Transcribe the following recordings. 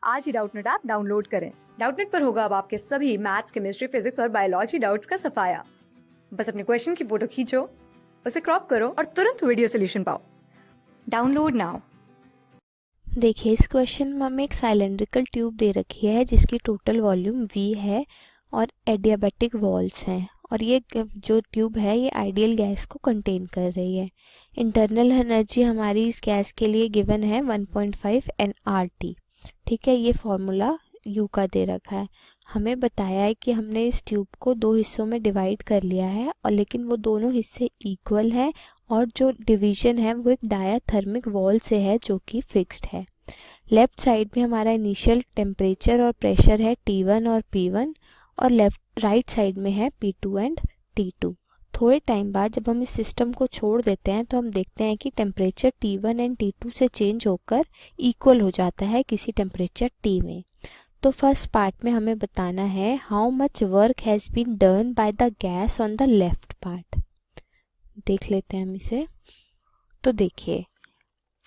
आज ही Doubtnut app download करें। Doubtnut पर होगा अब आपके सभी मैथ्स, केमिस्ट्री, फिजिक्स और बायोलॉजी डाउट्स का सफाया। बस अपने क्वेश्चन की फोटो खींचो, उसे क्रॉप करो और तुरंत वीडियो सोल्यूशन पाओ। Download now. देखिए, इस क्वेश्चन में हमें एक साइलेंड्रिकल ट्यूब दे रखी है जिसकी टोटल वॉल्यूम V है और एडियाबैटिक वॉल्स हैं, और ये जो ट्यूब है ये आइडियल गैस को कंटेन कर रही है। इंटरनल एनर्जी हमारी इस गैस के लिए गिवन है 1.5 nRT। ठीक है, ये फॉर्मूला U का दे रखा है। हमें बताया है कि हमने इस ट्यूब को दो हिस्सों में डिवाइड कर लिया है, और लेकिन वो दोनों हिस्से इक्वल हैं, और जो डिवीजन है वो एक डायाथर्मिक वॉल से है जो कि फिक्स्ड है। लेफ्ट साइड में हमारा इनिशियल टेम्परेचर और प्रेशर है T1 और P1, और राइट साइड में है P2 एंड T2। थोड़े टाइम बाद जब हम इस सिस्टम को छोड़ देते हैं तो हम देखते हैं कि टेम्परेचर T1 एंड T2 से चेंज होकर इक्वल हो जाता है किसी टेम्परेचर T में। तो फर्स्ट पार्ट में हमें बताना है how much work has been done by the gas on the left part. देख लेते हैं हम इसे। तो देखिए,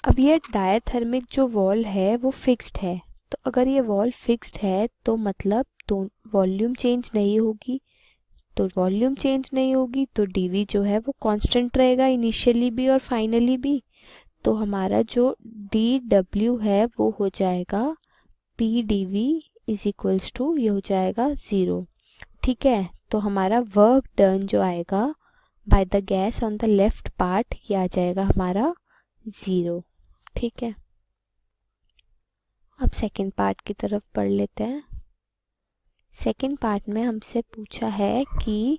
अब ये डायाथर्मिक जो वॉल है वो फिक्स्ड है, तो अगर ये वॉल फिक्स्ड है तो मतलब तो वॉल्यूम चेंज नहीं होगी, तो वॉल्यूम चेंज नहीं होगी तो dV जो है वो कांस्टेंट रहेगा इनिशियली भी और फाइनली भी। तो हमारा जो dW है वो हो जाएगा PdV इज इक्वल्स टू, ये हो जाएगा 0। ठीक है, तो हमारा वर्क डन जो आएगा bye the gas on the left part, ये आ जाएगा हमारा 0। ठीक है, अब सेकंड पार्ट की तरफ पढ़ लेते हैं। सेकंड पार्ट में हमसे पूछा है कि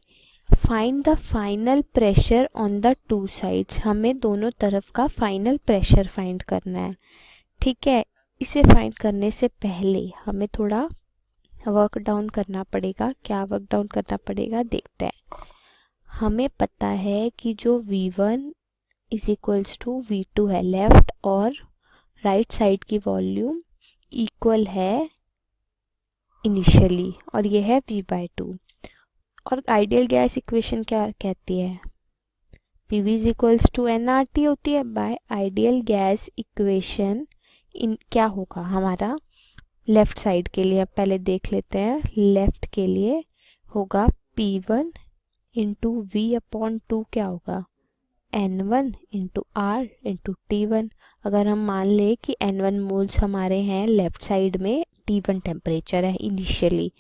find the final pressure on the two sides. हमें दोनों तरफ का फाइनल प्रेशर फाइंड करना है। ठीक है, इसे फाइंड करने से पहले हमें थोड़ा वर्क डाउन करना पड़ेगा। क्या वर्क डाउन करना पड़ेगा देखते हैं। हमें पता है कि जो V1 is equals to V2 है, लेफ्ट और राइट साइड की वॉल्यूम इक्वल है इनिशियली, और ये है V/2। और आइडियल गैस इक्वेशन क्या कहती है? PV is equals to nRT होती है। By ideal gas equation in क्या होगा हमारा लेफ्ट साइड के लिए? अब पहले देख लेते हैं। लेफ्ट के लिए होगा P1 इंटू V/2 क्या होगा? N1 into R into T1। अगर हम मान लें कि N1 मोल्स हमारे हैं लेफ्ट साइड में, T1 टेम्परेचर है इनिशियली,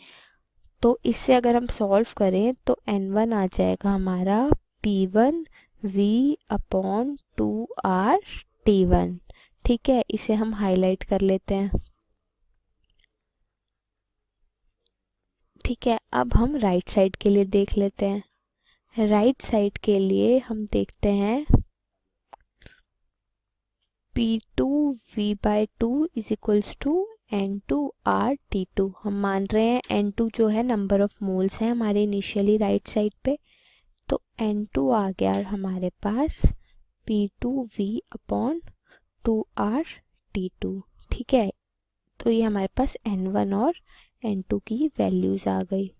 तो इससे अगर हम सॉल्व करें तो N1 आ जाएगा हमारा P1 V/2R T1। ठीक है, इसे हम हाईलाइट कर लेते हैं। ठीक है, अब हम राइट साइड के लिए देख लेते हैं। राइट साइड के लिए हम देखते हैं P2 V/2 is equals to N2R T2। हम मान रहे हैं N2 जो है नंबर ऑफ मोल्स हैं हमारे इनिशियली राइट साइड पे, तो N2 आ गया हमारे पास P2 V/2R T2। ठीक है, तो ये हमारे पास N1 और N2 की वैल्यूज आ गई।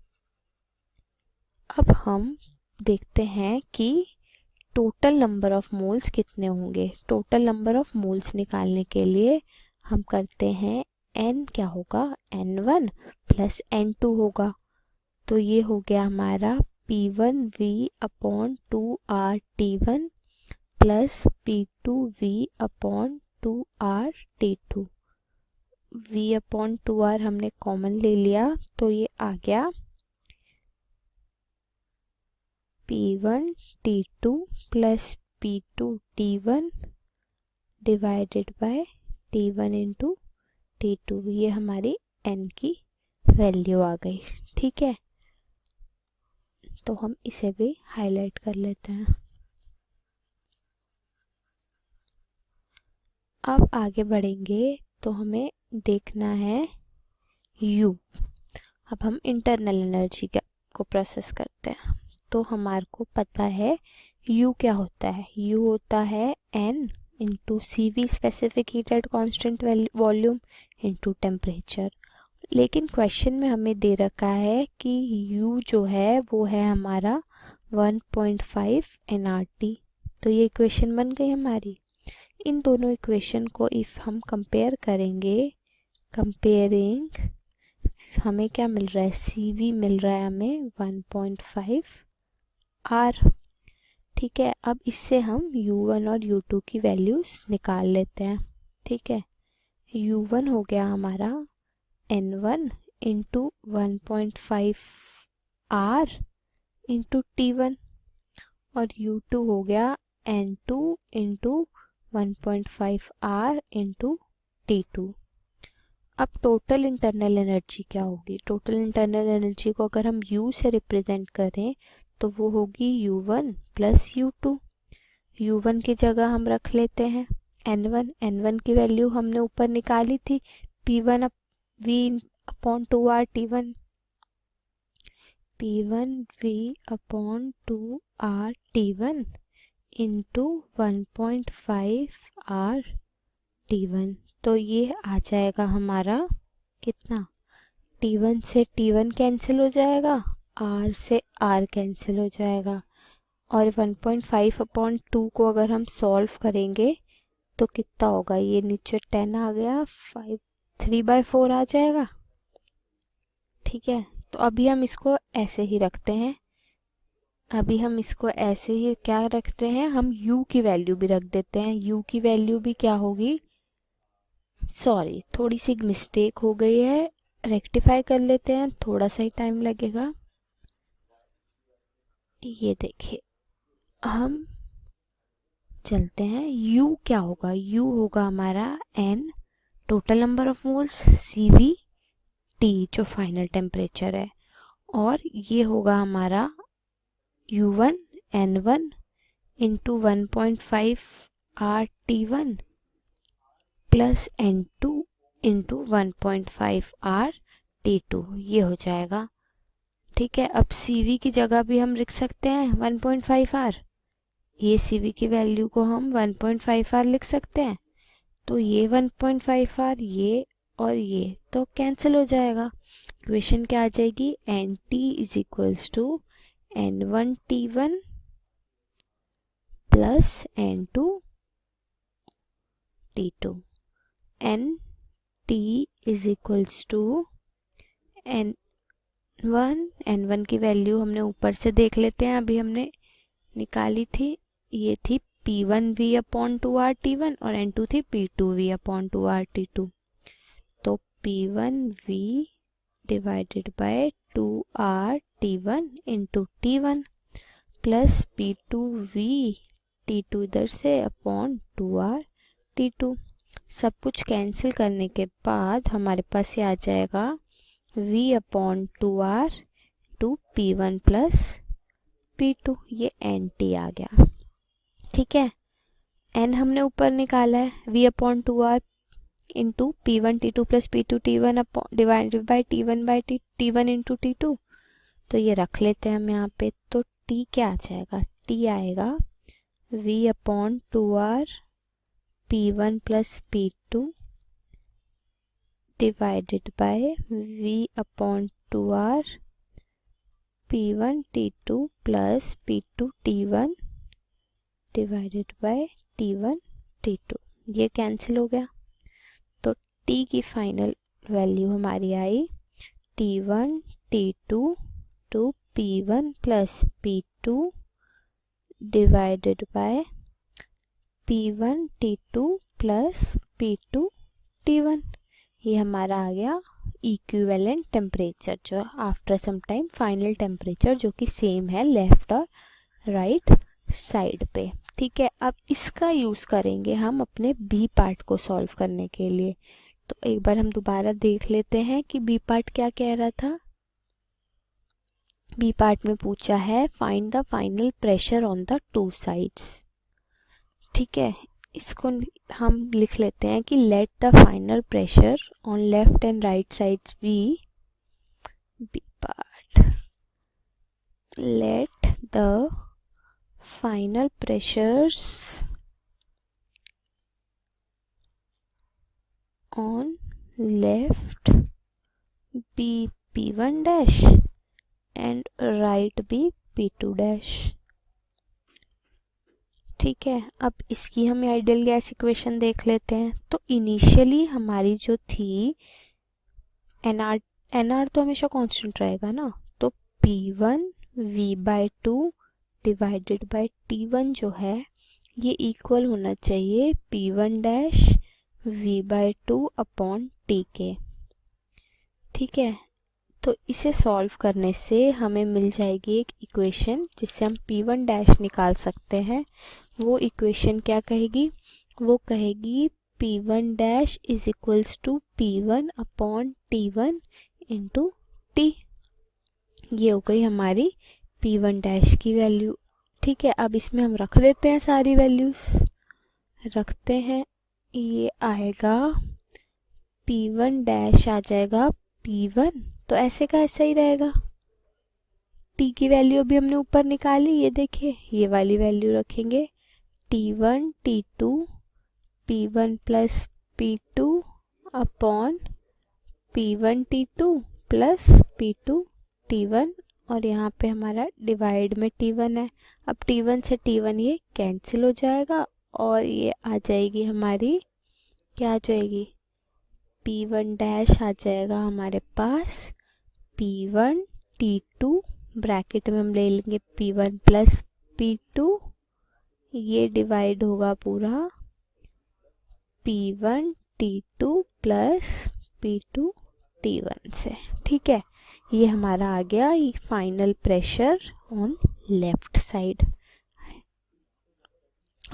अब हम देखते हैं कि टोटल नंबर ऑफ मोल्स कितने होंगे। टोटल नंबर ऑफ मोल्स निकालने के लिए हम करते हैं N क्या होगा? N1 प्लस N2 होगा, तो ये हो गया हमारा P1 V/2R T1 plus P2 V/2R T2। V/2R हमने कॉमन ले लिया तो ये आ गया P1 T2 plus P2 T1 divided by T1 into T2। ये हमारी N की वैल्यू आ गई। ठीक है, तो हम इसे भी हाईलाइट कर लेते हैं। अब आगे बढ़ेंगे तो हमें देखना है U। अब हम इंटरनल एनर्जी को प्रोसेस करते हैं। तो हमारे को पता है U क्या होता है? U होता है N into CV specific heat at constant volume into temperature. लेकिन क्वेश्चन में हमें दे रखा है कि U जो है वो है हमारा 1.5 nRT। तो ये इक्वेशन बन गई हमारी। इन दोनों इक्वेशन को इफ़ हम कंपेयर करेंगे कंपेयरिंग हमें क्या मिल रहा है, CV मिल रहा है हमें 1.5 R। ठीक है, अब इससे हम U1 और U2 की वैल्यूज निकाल लेते हैं। ठीक है, U1 हो गया हमारा N1 into 1.5 R into T1 और U2 हो गया N2 into 1.5 R into T2। अब टोटल इंटरनल एनर्जी क्या होगी, टोटल इंटरनल एनर्जी को अगर हम U से रिप्रेजेंट करें तो वो होगी U1 प्लस U2। U1 की जगह हम रख लेते हैं N1 की वैल्यू हमने ऊपर निकाली थी P1 V upon 2R T1, P1 V upon 2R T1 into 1.5 R T1। तो ये आ जाएगा हमारा कितना, T1 से T1 कैंसिल हो जाएगा, R से R कैंसिल हो जाएगा और 1.5 अपॉन 2 को अगर हम सॉल्व करेंगे तो कितना होगा, ये नीचे 10 आ गया, 3/4 आ जाएगा। ठीक है, तो अभी हम इसको ऐसे ही रखते हैं, अभी हम इसको ऐसे ही क्या रखते हैं, हम U की वैल्यू भी रख देते हैं। U की वैल्यू भी क्या होगी, सॉरी थोड़ी सी मिस्टेक हो गई है, रेक्टिफाई कर लेते हैं, थोड़ा सा ही टाइम लगेगा। ये देखिए हम चलते हैं, U क्या होगा, U होगा हमारा N total number of moles, CV T जो फाइनल टेम्परेचर है, और ये होगा हमारा U1 N1 into 1.5 R T1 plus N2 into 1.5 R T2, ये हो जाएगा। ठीक है, अब CV की जगह भी हम लिख सकते हैं 1.5 R, ये CV की वैल्यू को हम 1.5 R लिख सकते हैं, तो ये 1.5 R ये और ये तो कैंसिल हो जाएगा। इक्वेशन क्या आ जाएगी, NT is equals to N1 T1 plus N2 T2, NT is equals to N1 की वैल्यू हमने ऊपर से देख लेते हैं, अभी हमने निकाली थी, ये थी P1V अपॉन 2R T1 और N2 थी P2V अपॉन 2R T2, तो P1V divided by 2R T1 into T1 plus P2V T2 इधर से अपॉन 2R T2, सब कुछ कैंसिल करने के बाद हमारे पास ये आ जाएगा V upon 2R to P1 plus P2, ये NT आ गया। ठीक है, N हमने ऊपर निकाला है, V upon 2R into P1 T2 plus P2 T1 divided by T1 into T2, तो ये रख लेते हैं हम यहाँ पे, तो T क्या आ जाएगा, T आएगा V upon 2R P1 plus P2 divided bye V upon 2R P1 T2 plus P2 T1 divided by T1 T2, ये कैंसिल हो गया, तो T की फाइनल वैल्यू हमारी आई T1 T2 to P1 plus P2 divided by P1 T2 plus P2 T1, ये हमारा आ गया इक्विवेलेंट टेम्परेचर, जो after some time final temperature जो कि सेम है लेफ्ट और राइट साइड पे। ठीक है, अब इसका यूज़ करेंगे हम अपने बी पार्ट को सॉल्व करने के लिए, तो एक बार हम दोबारा देख लेते हैं कि बी पार्ट क्या कह रहा था। बी पार्ट में पूछा है find the final pressure on the two sides. ठीक है, इसको हम लिख लेते हैं कि let the final pressure on left and right sides be part, let the final pressures on left be P1 dash and right be P2 dash. ठीक है, अब इसकी हम आइडियल गैस इक्वेशन देख लेते हैं। तो इनिशियली हमारी जो थी एन आर तो हमेशा कांस्टेंट रहेगा ना, तो P1 V/2 divided by T1 जो है ये इक्वल होना चाहिए P1 dash V/2 upon T के। ठीक है, तो इसे सॉल्व करने से हमें मिल जाएगी एक इक्वेशन जिससे हम P1 डैश निकाल सकते हैं। वो इक्वेशन क्या कहेगी? वो कहेगी P1 dash is equals to P1 upon T1 into T। ये हो गई हमारी P1 डैश की वैल्यू। ठीक है, अब इसमें हम रख देते हैं सारी वैल्यूज, रखते हैं। ये आएगा P1 डैश आ जाएगा P1, तो ऐसे का ऐसा ही रहेगा। T की वैल्यू अभी हमने ऊपर निकाली, ये देखिए ये वाली वैल्यू रखेंगे T1 T2 P1 plus P2 upon P1 T2 plus P2 T1, और यहाँ पे हमारा डिवाइड में T1 है। अब T1 से T1 ये कैंसिल हो जाएगा और ये आ जाएगी हमारी, क्या आ जाएगी, P1 डैश आ जाएगा हमारे पास P1 T2 ब्रैकेट में हम ले लेंगे P1 प्लस P2, ये डिवाइड होगा पूरा P1 T2 plus P2 T1 से। ठीक है, ये हमारा आ गया final pressure on left side.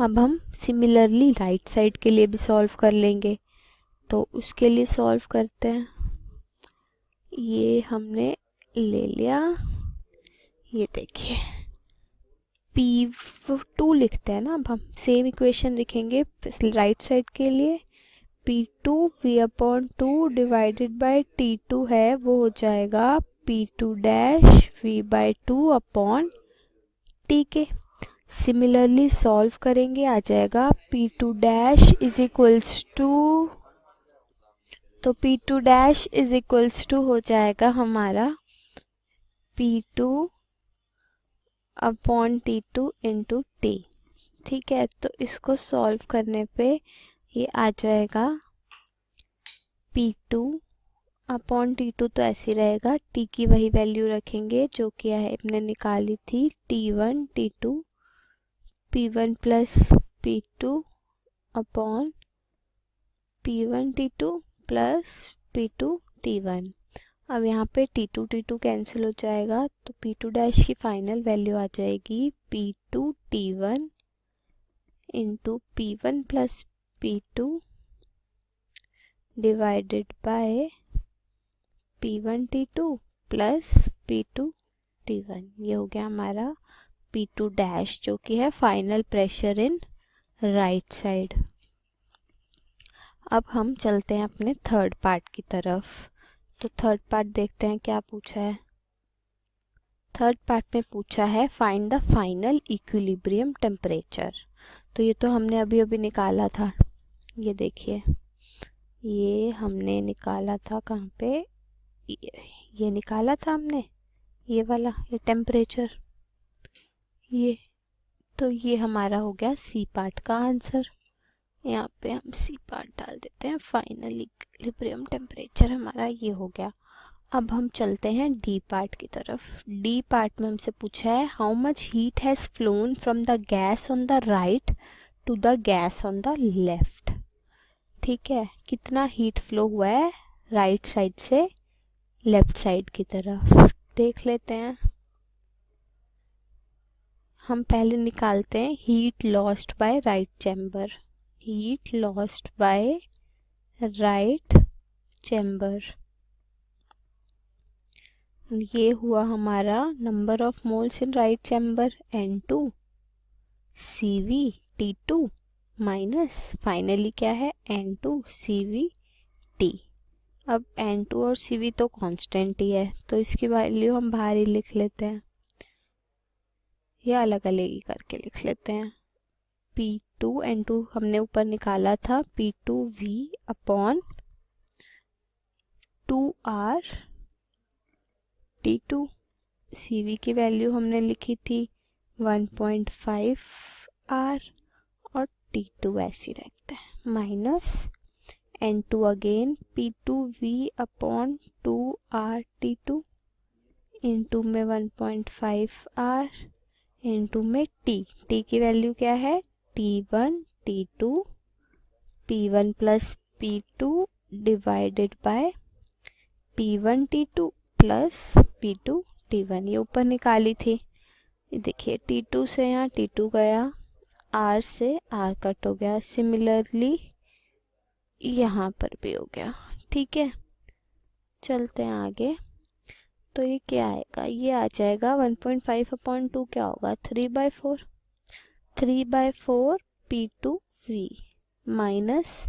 अब हम सिमिलरली राइट साइड के लिए भी सॉल्व कर लेंगे, तो उसके लिए सॉल्व करते हैं। ये हमने ले लिया, ये देखिए P2 लिखते हैं ना, अब हम सेम इक्वेशन लिखेंगे राइट साइड के लिए। P2 V/2 divided by T2 है, वो हो जाएगा P2 dash V/2 upon T के। सिमिलरली सॉल्व करेंगे, आ जाएगा P2 dash is equals to, तो P2 dash is equals to हो जाएगा हमारा P2 upon T2 into T। ठीक है, तो इसको सॉल्व करने पे ये आ जाएगा P2 अपॉन T2, तो ऐसे रहेगा, T की वही वैल्यू रखेंगे जो कि है हमने निकाली थी T1 T2 P1 plus P2 upon P1 T2 plus P2 T1। अब यहाँ पे T2 T2 कैंसिल हो जाएगा, तो P2 डैश की फाइनल वैल्यू आ जाएगी P2 T1 into P1 plus P2 divided by P1 T2 plus P2 T1। ये हो गया हमारा P2 डैश, जो कि है final pressure in right side. अब हम चलते हैं अपने थर्ड पार्ट की तरफ। तो थर्ड पार्ट देखते हैं क्या पूछा है। थर्ड पार्ट में पूछा है find the final equilibrium temperature. तो ये तो हमने अभी अभी निकाला था, ये देखिए ये हमने निकाला था कहाँ पे, ये निकाला था हमने, ये वाला, ये टेम्परेचर, ये तो ये हमारा हो गया सी पार्ट का आंसर। यहाँ पे हम सी पार्ट डाल देते हैं, फाइनल इक्विलिब्रियम टेम्परेचर हमारा ये हो गया। अब हम चलते हैं डी पार्ट की तरफ। डी पार्ट में हमसे पूछा है how much heat has flown from the gas on the right to the gas on the left. ठीक है, कितना हीट फ्लो हुआ है राइट साइड से लेफ्ट साइड की तरफ, देख लेते हैं। हम पहले निकालते हैं heat lost by right chamber, heat lost by right chamber, ये हुआ हमारा number of moles in right chamber N2 CV T2 minus finally क्या है N2 CV T। अब N2 और CV तो कांस्टेंट ही है, तो इसकी वैल्यू हम बाहर ही लिख लेते हैं, या अलग अलग ही करके लिख लेते हैं। P2 N2 हमने ऊपर निकाला था P2V upon 2R T2, CV की वैल्यू हमने लिखी थी 1.5R और T2 ऐसी रखते हैं, minus N2 again P2V upon 2RT2 into में 1.5R इंटू में T की वैल्यू क्या है T1 T2 P1 plus P2 divided by P1 T2 plus P2 T1, ये ऊपर निकाली थी। देखिए T2 से यहाँ T2 गया, R से R कट हो गया, सिमिलरली यहाँ पर भी हो गया। ठीक है, चलते हैं आगे। तो ये क्या आएगा, ये आ जाएगा 1.5 अपॉन 2 क्या होगा 3/4, 3/4 P2V माइनस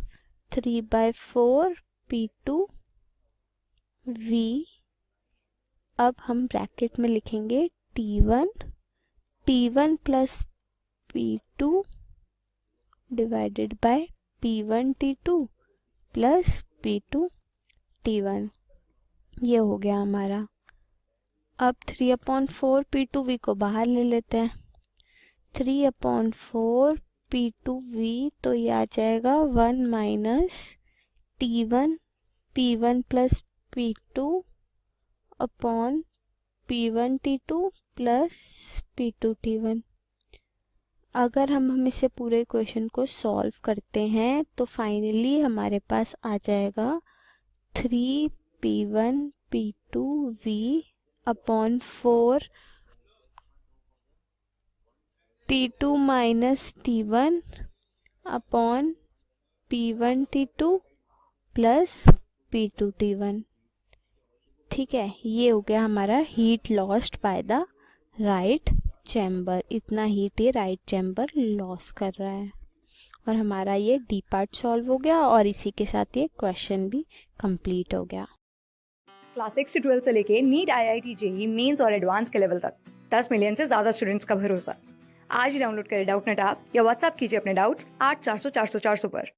3/4 P2V। अब हम ब्रैकेट में लिखेंगे T1 P1 plus P2 divided by P1 T2 plus P2 T1, ये हो गया हमारा। अब 3/4 P2V को बाहर ले लेते हैं, 3/4 P2V, तो ये आ जाएगा 1 minus T1 P1 plus P2 upon P1 T2 plus P2 T1। अगर हम इसे पूरे इक्वेशन को सॉल्व करते हैं तो फाइनली हमारे पास आ जाएगा 3P1 P2V upon 4 T2 minus T1 upon P1 T2 plus P2 T1। ठीक है, ये हो गया हमारा heat lost by the right chamber. इतना हीट ये राइट चैम्बर लॉस कर रहा है। और हमारा ये डी पार्ट सॉल्व हो गया और इसी के साथ ये क्वेश्चन भी कंप्लीट हो गया। क्लास 6 से 12 से लेके नीट IIT JEE मेंस और एडवांस के लेवल तक 10 मिलियन से ज्यादा स्टूडेंट्स का भरोसा। आज ही डाउनलोड करें डाउटनेट ऐप या व्हाट्सएप कीजिए अपने डाउट्स 8400 400 400 पर।